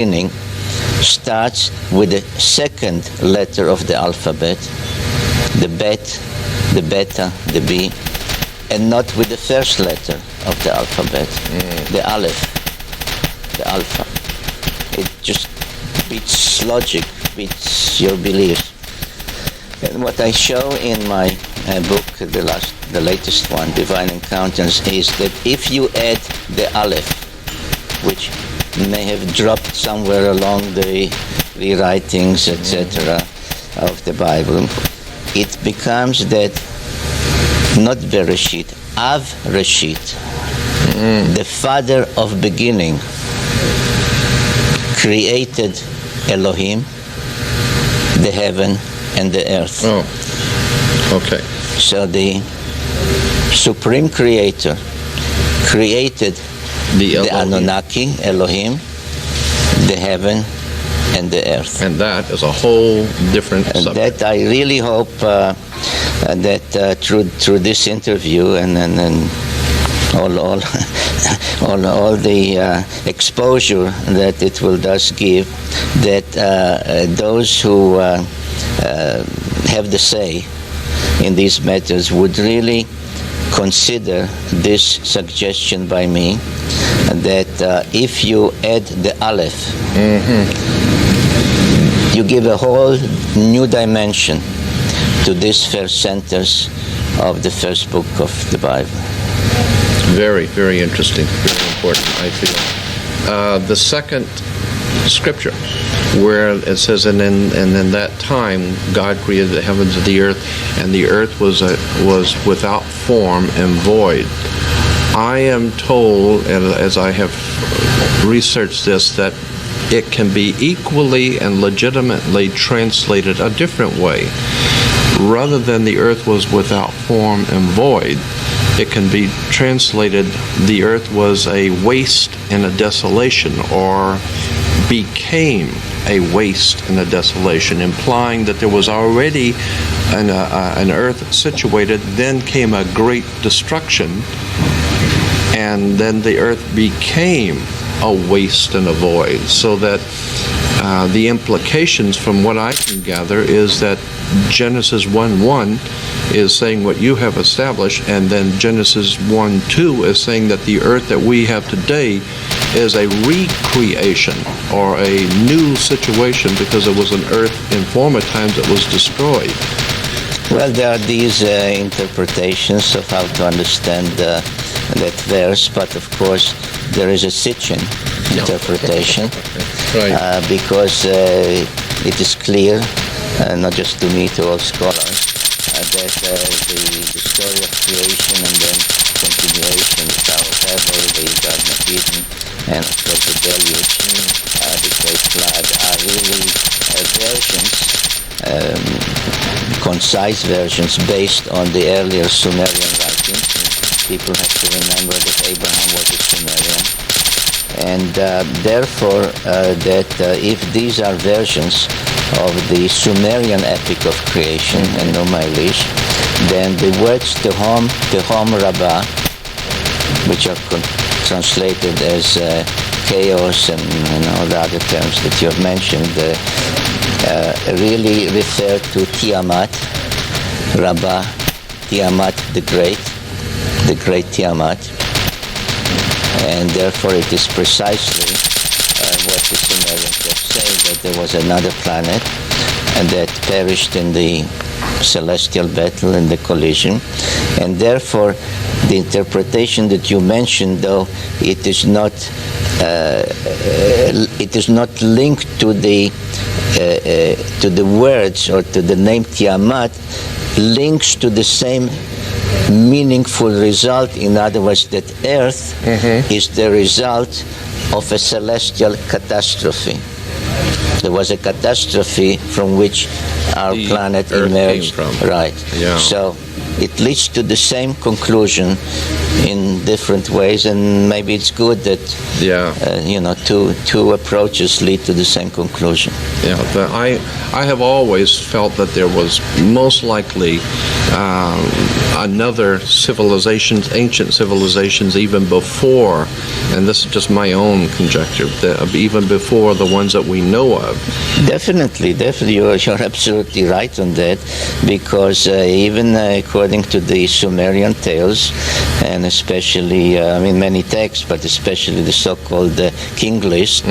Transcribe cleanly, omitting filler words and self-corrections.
beginning starts with the second letter of the alphabet, the bet, the beta, the B, and not with the first letter of the alphabet, the aleph, the alpha. It just beats logic, beats your beliefs. And what I show in my book, the latest one, Divine Encounters, is that if you add the aleph, which may have dropped somewhere along the rewritings, etc., of the Bible, it becomes that, not Bereshit, Av Reshit, the father of beginning, created Elohim, the heaven and the earth. Oh, okay. So the supreme creator created the Anunnaki, Elohim, the heaven and the earth. And that is a whole different And subject. that I really hope that through this interview and all the exposure that it will thus give, that those who have the say in these matters would really consider this suggestion by me, that if you add the aleph, you give a whole new dimension to this first sentence of the first book of the Bible. Very, very interesting, very important, I feel. The second scripture, where it says, and in that time God created the heavens and the earth was without form and void. I am told, as I have researched this, that it can be equally and legitimately translated a different way. Rather than the earth was without form and void, it can be translated, the earth was a waste and a desolation, or became a waste and a desolation, implying that there was already an earth situated, then came a great destruction, and then the earth became a waste and a void. So that the implications from what I can gather is that Genesis 1:1 is saying what you have established, and then Genesis 1:2 is saying that the earth that we have today is a recreation or a new situation, because it was an earth in former times that was destroyed. Well, there are these interpretations of how to understand that verse, but of course there is a Sitchin interpretation, Right. Because it is clear, not just to me, to all scholars, that the story of creation and then continuation, the Tower of Babel, the Garden of Eden, and of course the deluge, the great flood, are really versions, concise versions based on the earlier Sumerian writings. People have to remember that Abraham was a Sumerian, and therefore that if these are versions of the Sumerian epic of creation and no Mailish, then the words Tehom Rabbah, which are translated as chaos and all the other terms that you have mentioned, really refer to Tiamat, Rabbah, Tiamat the great Tiamat, and therefore it is precisely what the Sumerians were saying, that there was another planet and that perished in the celestial battle, in the collision, and therefore the interpretation that you mentioned, though it is not linked to the words or to the name Tiamat, links to the same meaningful result. In other words, that Earth is the result of a celestial catastrophe. There was a catastrophe from which our planet Earth emerged. came from. Right. Yeah. So it leads to the same conclusion in different ways, and maybe it's good that two approaches lead to the same conclusion. Yeah, I have always felt that there was most likely another civilization, ancient civilizations, even before, and this is just my own conjecture, even before the ones that we know of. Definitely, you're absolutely right on that, because even according to the Sumerian tales, and especially, many texts, but especially the so-called King list,